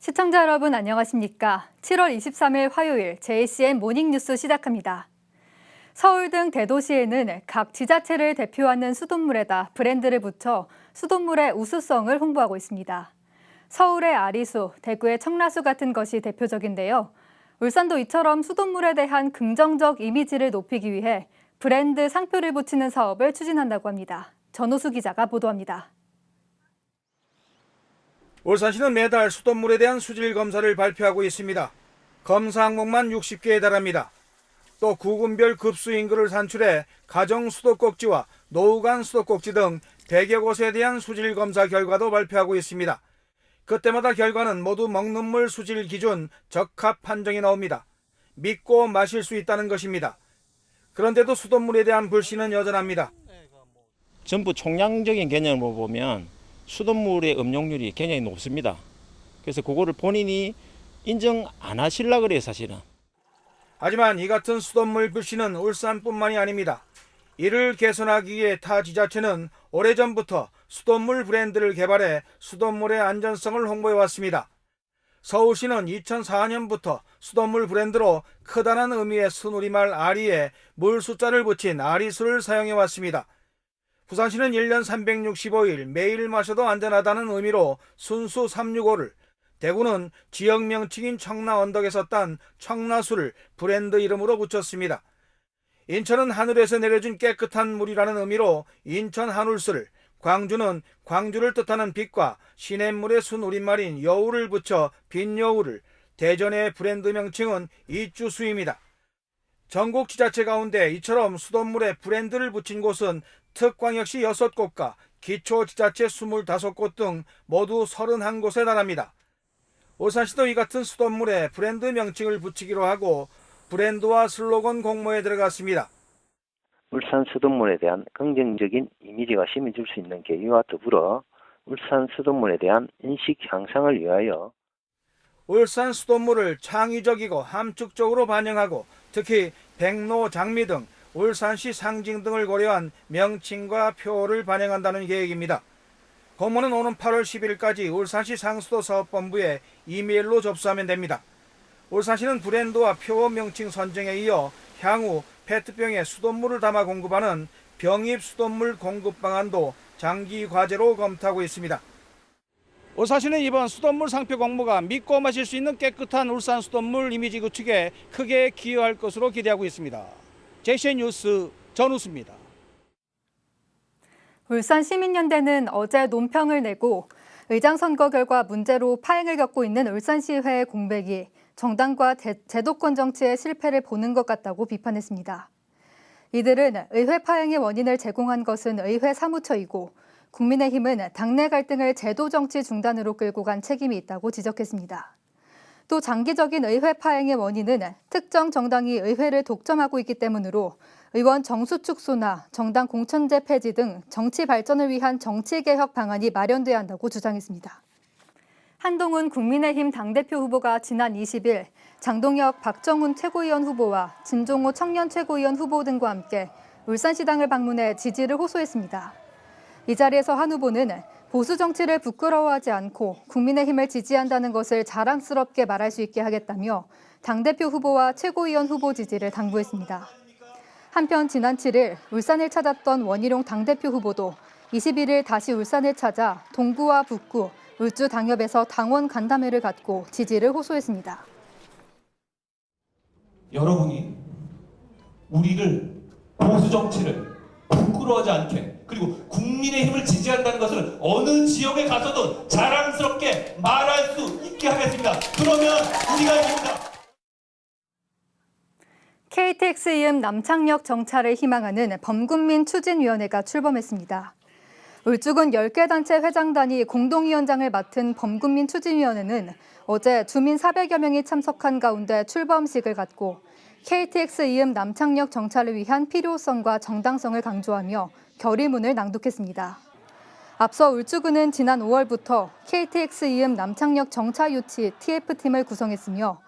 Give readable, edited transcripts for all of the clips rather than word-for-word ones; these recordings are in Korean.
시청자 여러분 안녕하십니까? 7월 23일 화요일 JCN 모닝뉴스 시작합니다. 서울 등 대도시에는 각 지자체를 대표하는 수돗물에다 브랜드를 붙여 수돗물의 우수성을 홍보하고 있습니다. 서울의 아리수, 대구의 청라수 같은 것이 대표적인데요. 울산도 이처럼 수돗물에 대한 긍정적 이미지를 높이기 위해 브랜드 상표를 붙이는 사업을 추진한다고 합니다. 전호수 기자가 보도합니다. 울산시는 매달 수돗물에 대한 수질 검사를 발표하고 있습니다. 검사 항목만 60개에 달합니다. 또 구군별 급수 인구를 산출해 가정 수도꼭지와 노후 간 수도꼭지 등 100여 곳에 대한 수질 검사 결과도 발표하고 있습니다. 그때마다 결과는 모두 먹는 물 수질 기준 적합 판정이 나옵니다. 믿고 마실 수 있다는 것입니다. 그런데도 수돗물에 대한 불신은 여전합니다. 전부 총량적인 개념으로 보면 수돗물의 음용률이 굉장히 높습니다. 그래서 그거를 본인이 인정 안 하시려고 그래요, 사실은. 하지만 이 같은 수돗물 불신은 울산뿐만이 아닙니다. 이를 개선하기 위해 타 지자체는 오래전부터 수돗물 브랜드를 개발해 수돗물의 안전성을 홍보해왔습니다. 서울시는 2004년부터 수돗물 브랜드로 크다는 의미의 순우리말 아리에 물 숫자를 붙인 아리수를 사용해왔습니다. 부산시는 1년 365일 매일 마셔도 안전하다는 의미로 순수 365를, 대구는 지역 명칭인 청라 언덕에서 딴 청라수를 브랜드 이름으로 붙였습니다. 인천은 하늘에서 내려준 깨끗한 물이라는 의미로 인천 한울수를, 광주는 광주를 뜻하는 빛과 시냇물의 순우리말인 여우를 붙여 빛여우를, 대전의 브랜드 명칭은 이주수입니다. 전국 지자체 가운데 이처럼 수돗물에 브랜드를 붙인 곳은 특광역시 6곳과 기초지자체 25곳 등 모두 31곳에 달합니다. 울산시도 이 같은 수돗물에 브랜드 명칭을 붙이기로 하고 브랜드와 슬로건 공모에 들어갔습니다. 울산 수돗물에 대한 긍정적인 이미지가 심해질 수 있는 계기와 더불어 울산 수돗물에 대한 인식 향상을 위하여 울산 수돗물을 창의적이고 함축적으로 반영하고 특히 백로, 장미 등 울산시 상징 등을 고려한 명칭과 표를 반영한다는 계획입니다. 공모는 오는 8월 10일까지 울산시 상수도 사업본부에 이메일로 접수하면 됩니다. 울산시는 브랜드와 표 명칭 선정에 이어 향후 페트병에 수돗물을 담아 공급하는 병입 수돗물 공급 방안도 장기 과제로 검토하고 있습니다. 울산시는 이번 수돗물 상표 공모가 믿고 마실 수 있는 깨끗한 울산 수돗물 이미지 구축에 크게 기여할 것으로 기대하고 있습니다. JCN 뉴스 전우수입니다. 울산시민연대는 어제 논평을 내고 의장 선거 결과 문제로 파행을 겪고 있는 울산시의회의 공백이 정당과 제도권 정치의 실패를 보는 것 같다고 비판했습니다. 이들은 의회 파행의 원인을 제공한 것은 의회 사무처이고 국민의힘은 당내 갈등을 제도 정치 중단으로 끌고 간 책임이 있다고 지적했습니다. 또 장기적인 의회 파행의 원인은 특정 정당이 의회를 독점하고 있기 때문으로 의원 정수 축소나 정당 공천제 폐지 등 정치 발전을 위한 정치개혁 방안이 마련돼야 한다고 주장했습니다. 한동훈 국민의힘 당대표 후보가 지난 20일 장동혁 박정훈 최고위원 후보와 진종호 청년 최고위원 후보 등과 함께 울산시당을 방문해 지지를 호소했습니다. 이 자리에서 한 후보는 보수 정치를 부끄러워하지 않고 국민의힘을 지지한다는 것을 자랑스럽게 말할 수 있게 하겠다며 당대표 후보와 최고위원 후보 지지를 당부했습니다. 한편 지난 7일 울산을 찾았던 원희룡 당대표 후보도 21일 다시 울산을 찾아 동구와 북구, 울주 당협에서 당원 간담회를 갖고 지지를 호소했습니다. 여러분이 우리를 보수 정치를 부끄러워하지 않게 그리고 국민의힘을 지지한다는 것을 어느 지역에 가서도 자랑스럽게 말할 수 있게 하겠습니다. 그러면 우리가 이깁니다. KTX 이음 남창역 정차를 희망하는 범국민 추진위원회가 출범했습니다. 울주군 10개 단체 회장단이 공동위원장을 맡은 범국민 추진위원회는 어제 주민 400여 명이 참석한 가운데 출범식을 갖고 KTX 이음 남창역 정차를 위한 필요성과 정당성을 강조하며 결의문을 낭독했습니다. 앞서 울주군은 지난 5월부터 KTX 이음 남창역 정차 유치 TF팀을 구성했으며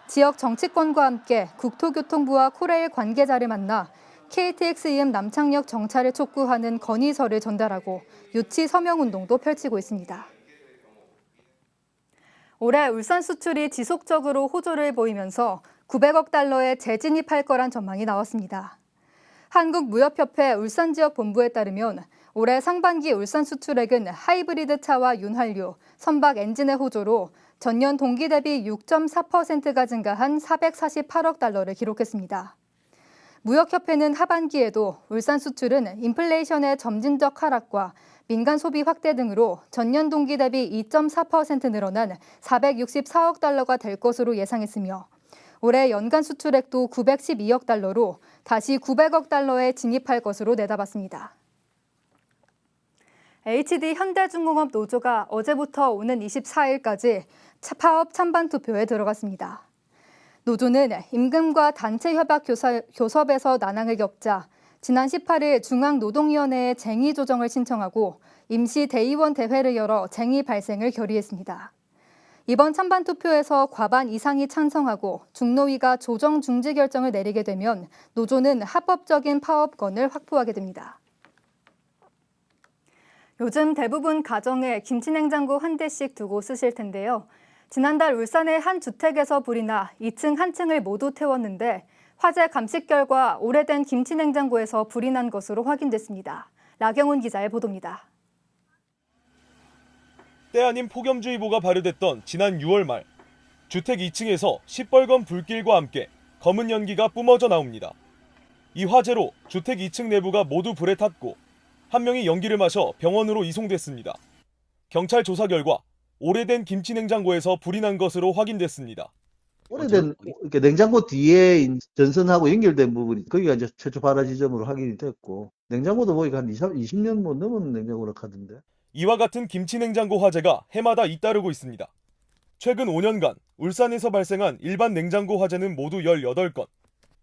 지역 정치권과 함께 국토교통부와 코레일 관계자를 만나 KTX 이음 남창역 정차를 촉구하는 건의서를 전달하고 유치 서명운동도 펼치고 있습니다. 올해 울산 수출이 지속적으로 호조를 보이면서 900억 달러에 재진입할 거란 전망이 나왔습니다. 한국무역협회 울산지역본부에 따르면 올해 상반기 울산 수출액은 하이브리드 차와 윤활유, 선박 엔진의 호조로 전년 동기 대비 6.4%가 증가한 448억 달러를 기록했습니다. 무역협회는 하반기에도 울산 수출은 인플레이션의 점진적 하락과 민간 소비 확대 등으로 전년 동기 대비 2.4% 늘어난 464억 달러가 될 것으로 예상했으며 올해 연간 수출액도 912억 달러로 다시 900억 달러에 진입할 것으로 내다봤습니다. HD 현대중공업 노조가 어제부터 오는 24일까지 파업 찬반 투표에 들어갔습니다. 노조는 임금과 단체 협약 교섭에서 난항을 겪자 지난 18일 중앙노동위원회에 쟁의 조정을 신청하고 임시 대의원 대회를 열어 쟁의 발생을 결의했습니다. 이번 찬반 투표에서 과반 이상이 찬성하고 중노위가 조정 중지 결정을 내리게 되면 노조는 합법적인 파업권을 확보하게 됩니다. 요즘 대부분 가정에 김치냉장고 한 대씩 두고 쓰실 텐데요. 지난달 울산의 한 주택에서 불이 나 2층 한 층을 모두 태웠는데 화재 감식 결과 오래된 김치냉장고에서 불이 난 것으로 확인됐습니다. 라경훈 기자의 보도입니다. 때 아닌 폭염주의보가 발효됐던 지난 6월 말 주택 2층에서 시뻘건 불길과 함께 검은 연기가 뿜어져 나옵니다. 이 화재로 주택 2층 내부가 모두 불에 탔고 한 명이 연기를 마셔 병원으로 이송됐습니다. 경찰 조사 결과 오래된 김치냉장고에서 불이 난 것으로 확인됐습니다. 오래된 이렇게 냉장고 뒤에 전선하고 연결된 부분이 거기가 이제 최초 발화 지점으로 확인이 됐고 냉장고도 보니까 한 20년 뭐 넘은 냉장고라 하던데. 이와 같은 김치냉장고 화재가 해마다 잇따르고 있습니다. 최근 5년간 울산에서 발생한 일반 냉장고 화재는 모두 18건.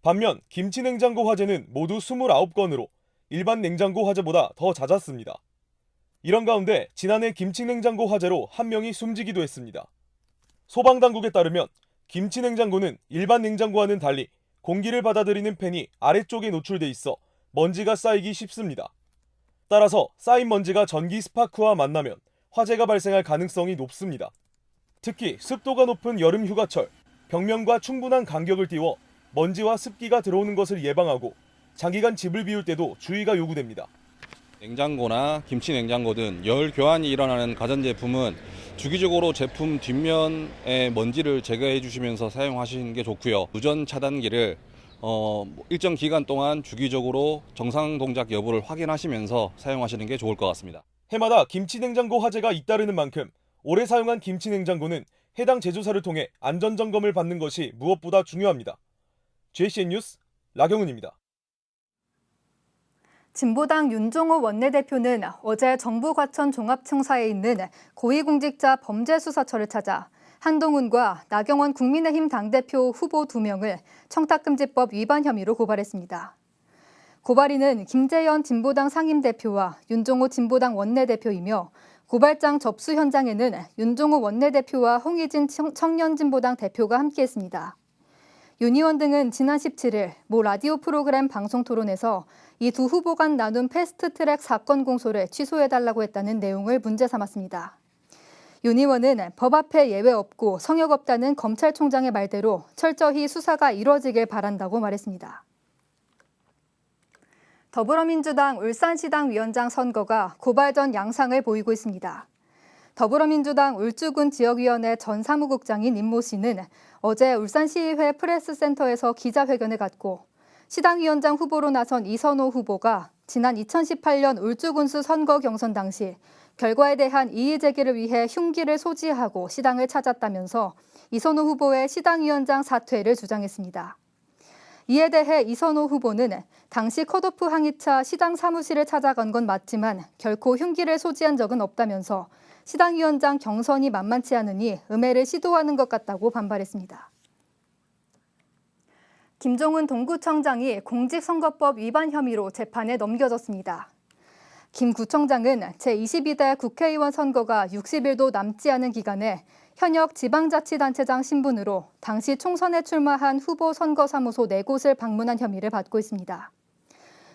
반면 김치냉장고 화재는 모두 29건으로 일반 냉장고 화재보다 더 잦았습니다. 이런 가운데 지난해 김치냉장고 화재로 한 명이 숨지기도 했습니다. 소방당국에 따르면 김치냉장고는 일반 냉장고와는 달리 공기를 받아들이는 팬이 아래쪽에 노출돼 있어 먼지가 쌓이기 쉽습니다. 따라서 쌓인 먼지가 전기 스파크와 만나면 화재가 발생할 가능성이 높습니다. 특히 습도가 높은 여름 휴가철, 벽면과 충분한 간격을 띄워 먼지와 습기가 들어오는 것을 예방하고 장기간 집을 비울 때도 주의가 요구됩니다. 냉장고나 김치 냉장고 등 열 교환이 일어나는 가전제품은 주기적으로 제품 뒷면의 먼지를 제거해 주시면서 사용하시는 게 좋고요. 누전 차단기를 일정 기간 동안 주기적으로 정상 동작 여부를 확인하시면서 사용하시는 게 좋을 것 같습니다. 해마다 김치냉장고 화재가 잇따르는 만큼 올해 사용한 김치냉장고는 해당 제조사를 통해 안전점검을 받는 것이 무엇보다 중요합니다. JCN 뉴스 라경훈입니다. 진보당 윤종호 원내대표는 어제 정부 과천 종합청사에 있는 고위공직자 범죄수사처를 찾아 한동훈과 나경원 국민의힘 당대표 후보 2명을 청탁금지법 위반 혐의로 고발했습니다. 고발인은 김재현 진보당 상임대표와 윤종호 진보당 원내대표이며 고발장 접수 현장에는 윤종호 원내대표와 홍의진 청년진보당 대표가 함께했습니다. 윤 의원 등은 지난 17일 모 라디오 프로그램 방송 토론에서 이 두 후보 간 나눈 패스트트랙 사건 공소를 취소해달라고 했다는 내용을 문제 삼았습니다. 윤 의원은 법 앞에 예외 없고 성역 없다는 검찰총장의 말대로 철저히 수사가 이뤄지길 바란다고 말했습니다. 더불어민주당 울산시당 위원장 선거가 고발전 양상을 보이고 있습니다. 더불어민주당 울주군 지역위원회 전 사무국장인 임모 씨는 어제 울산시의회 프레스센터에서 기자회견을 갖고 시당위원장 후보로 나선 이선호 후보가 지난 2018년 울주군수 선거 경선 당시 결과에 대한 이의 제기를 위해 흉기를 소지하고 시당을 찾았다면서 이선호 후보의 시당위원장 사퇴를 주장했습니다. 이에 대해 이선호 후보는 당시 컷오프 항의차 시당 사무실을 찾아간 건 맞지만 결코 흉기를 소지한 적은 없다면서 시당위원장 경선이 만만치 않으니 음해를 시도하는 것 같다고 반발했습니다. 김종훈 동구청장이 공직선거법 위반 혐의로 재판에 넘겨졌습니다. 김 구청장은 제22대 국회의원 선거가 60일도 남지 않은 기간에 현역 지방자치단체장 신분으로 당시 총선에 출마한 후보 선거사무소 4곳을 방문한 혐의를 받고 있습니다.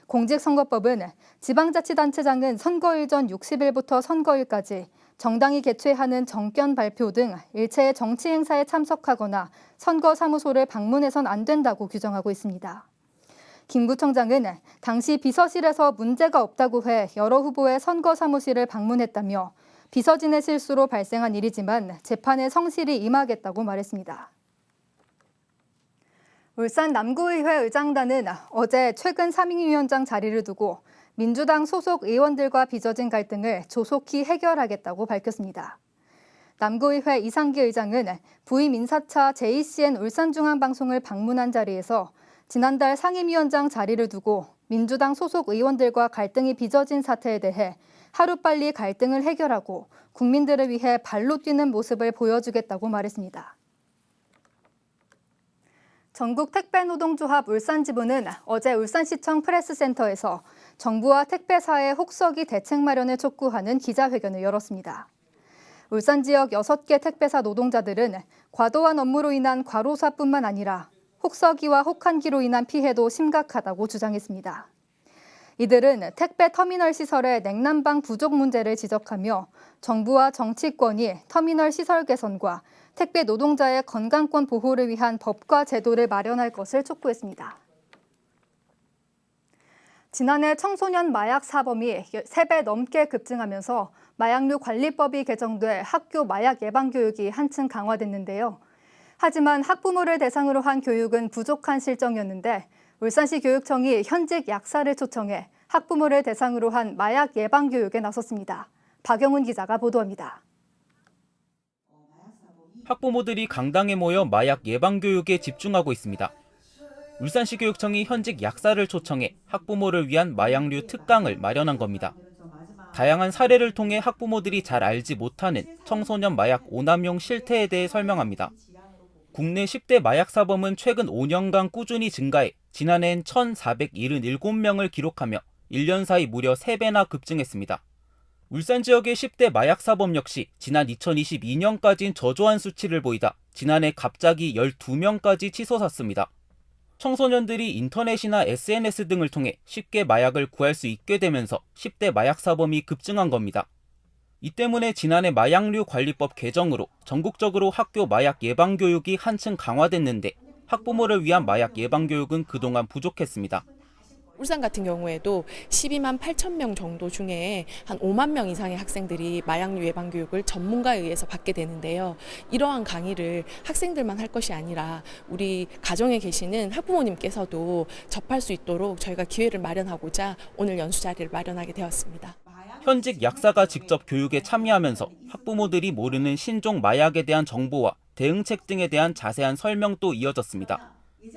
공직선거법은 지방자치단체장은 선거일 전 60일부터 선거일까지 정당이 개최하는 정견 발표 등 일체의 정치 행사에 참석하거나 선거사무소를 방문해선 안 된다고 규정하고 있습니다. 김 구청장은 당시 비서실에서 문제가 없다고 해 여러 후보의 선거사무실을 방문했다며 비서진의 실수로 발생한 일이지만 재판에 성실히 임하겠다고 말했습니다. 울산 남구의회 의장단은 어제 최근 상임위원장 자리를 두고 민주당 소속 의원들과 빚어진 갈등을 조속히 해결하겠다고 밝혔습니다. 남구의회 이상기 의장은 부임 인사차 JCN 울산중앙방송을 방문한 자리에서 지난달 상임위원장 자리를 두고 민주당 소속 의원들과 갈등이 빚어진 사태에 대해 하루빨리 갈등을 해결하고 국민들을 위해 발로 뛰는 모습을 보여주겠다고 말했습니다. 전국 택배노동조합 울산지부는 어제 울산시청 프레스센터에서 정부와 택배사의 혹서기 대책 마련을 촉구하는 기자회견을 열었습니다. 울산 지역 6개 택배사 노동자들은 과도한 업무로 인한 과로사뿐만 아니라 혹서기와 혹한기로 인한 피해도 심각하다고 주장했습니다. 이들은 택배 터미널 시설의 냉난방 부족 문제를 지적하며 정부와 정치권이 터미널 시설 개선과 택배 노동자의 건강권 보호를 위한 법과 제도를 마련할 것을 촉구했습니다. 지난해 청소년 마약 사범이 3배 넘게 급증하면서 마약류 관리법이 개정돼 학교 마약 예방 교육이 한층 강화됐는데요. 하지만 학부모를 대상으로 한 교육은 부족한 실정이었는데 울산시 교육청이 현직 약사를 초청해 학부모를 대상으로 한 마약 예방 교육에 나섰습니다. 박영훈 기자가 보도합니다. 학부모들이 강당에 모여 마약 예방 교육에 집중하고 있습니다. 울산시 교육청이 현직 약사를 초청해 학부모를 위한 마약류 특강을 마련한 겁니다. 다양한 사례를 통해 학부모들이 잘 알지 못하는 청소년 마약 오남용 실태에 대해 설명합니다. 국내 10대 마약 사범은 최근 5년간 꾸준히 증가해 지난해엔 1,477명을 기록하며 1년 사이 무려 3배나 급증했습니다. 울산 지역의 10대 마약 사범 역시 지난 2022년까지는 저조한 수치를 보이다 지난해 갑자기 12명까지 치솟았습니다. 청소년들이 인터넷이나 SNS 등을 통해 쉽게 마약을 구할 수 있게 되면서 10대 마약 사범이 급증한 겁니다. 이 때문에 지난해 마약류 관리법 개정으로 전국적으로 학교 마약 예방 교육이 한층 강화됐는데 학부모를 위한 마약 예방 교육은 그동안 부족했습니다. 울산 같은 경우에도 12만 8천 명 정도 중에 한 5만 명 이상의 학생들이 마약류 예방 교육을 전문가에 의해서 받게 되는데요. 이러한 강의를 학생들만 할 것이 아니라 우리 가정에 계시는 학부모님께서도 접할 수 있도록 저희가 기회를 마련하고자 오늘 연수 자리를 마련하게 되었습니다. 현직 약사가 직접 교육에 참여하면서 학부모들이 모르는 신종 마약에 대한 정보와 대응책 등에 대한 자세한 설명도 이어졌습니다.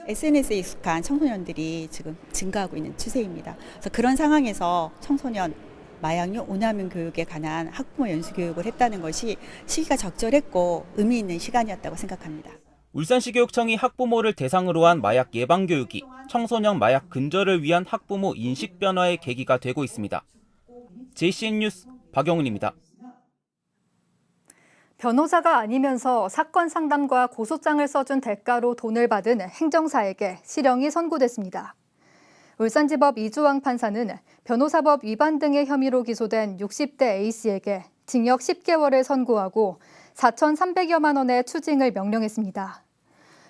SNS에 익숙한 청소년들이 지금 증가하고 있는 추세입니다. 그래서 그런 상황에서 청소년 마약류 오남용 교육에 관한 학부모 연수 교육을 했다는 것이 시기가 적절했고 의미 있는 시간이었다고 생각합니다. 울산시 교육청이 학부모를 대상으로 한 마약 예방 교육이 청소년 마약 근절을 위한 학부모 인식 변화의 계기가 되고 있습니다. JCN 뉴스 박영훈입니다. 변호사가 아니면서 사건 상담과 고소장을 써준 대가로 돈을 받은 행정사에게 실형이 선고됐습니다. 울산지법 이주왕 판사는 변호사법 위반 등의 혐의로 기소된 60대 A씨에게 징역 10개월을 선고하고 4,300여만 원의 추징을 명령했습니다.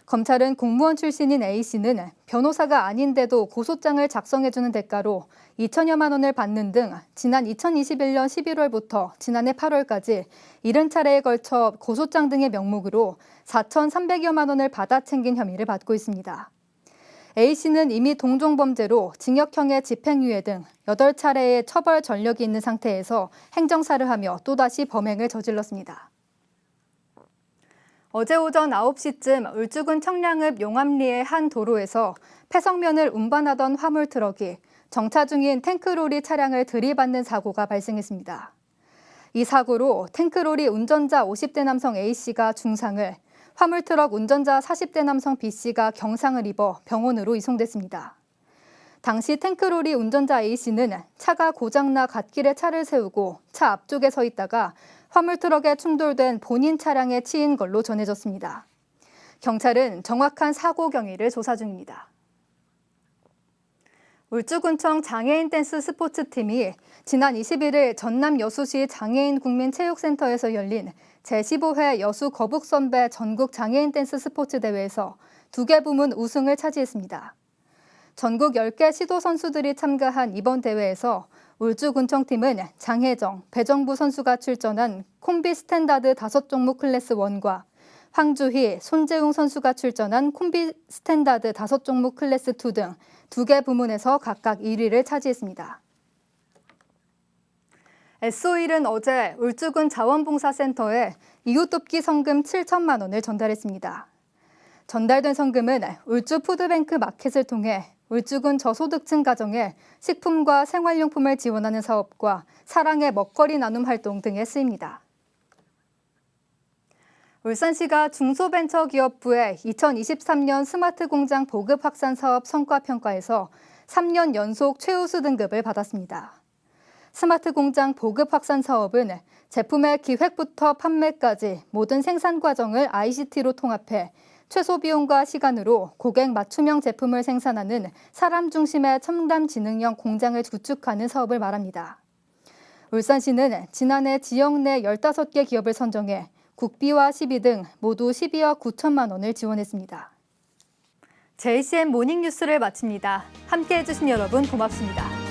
검찰은 공무원 출신인 A씨는 변호사가 아닌데도 고소장을 작성해주는 대가로 2천여만 원을 받는 등 지난 2021년 11월부터 지난해 8월까지 70차례에 걸쳐 고소장 등의 명목으로 4,300여만 원을 받아 챙긴 혐의를 받고 있습니다. A씨는 이미 동종범죄로 징역형의 집행유예 등 8차례의 처벌 전력이 있는 상태에서 행정사를 하며 또다시 범행을 저질렀습니다. 어제 오전 9시쯤 울주군 청량읍 용암리의 한 도로에서 폐석면을 운반하던 화물 트럭이 정차 중인 탱크로리 차량을 들이받는 사고가 발생했습니다. 이 사고로 탱크로리 운전자 50대 남성 A씨가 중상을, 화물트럭 운전자 40대 남성 B씨가 경상을 입어 병원으로 이송됐습니다. 당시 탱크로리 운전자 A씨는 차가 고장나 갓길에 차를 세우고 차 앞쪽에 서 있다가 화물트럭에 충돌된 본인 차량에 치인 걸로 전해졌습니다. 경찰은 정확한 사고 경위를 조사 중입니다. 울주군청 장애인 댄스 스포츠팀이 지난 21일 전남 여수시 장애인 국민체육센터에서 열린 제15회 여수 거북선배 전국 장애인 댄스 스포츠 대회에서 2개 부문 우승을 차지했습니다. 전국 10개 시도 선수들이 참가한 이번 대회에서 울주군청팀은 장혜정, 배정부 선수가 출전한 콤비 스탠다드 5종목 클래스 1과 황주희, 손재웅 선수가 출전한 콤비 스탠다드 5종목 클래스 2 등 2개 부문에서 각각 1위를 차지했습니다. SO일은 어제 울주군 자원봉사센터에 이웃돕기 성금 7천만 원을 전달했습니다. 전달된 성금은 울주푸드뱅크 마켓을 통해 울주군 저소득층 가정에 식품과 생활용품을 지원하는 사업과 사랑의 먹거리 나눔 활동 등에 쓰입니다. 울산시가 중소벤처기업부의 2023년 스마트 공장 보급 확산 사업 성과 평가에서 3년 연속 최우수 등급을 받았습니다. 스마트 공장 보급 확산 사업은 제품의 기획부터 판매까지 모든 생산 과정을 ICT로 통합해 최소 비용과 시간으로 고객 맞춤형 제품을 생산하는 사람 중심의 첨단 지능형 공장을 구축하는 사업을 말합니다. 울산시는 지난해 지역 내 15개 기업을 선정해 국비와 시비 등 모두 12억 9천만 원을 지원했습니다. JCN 모닝뉴스를 마칩니다. 함께해 주신 여러분 고맙습니다.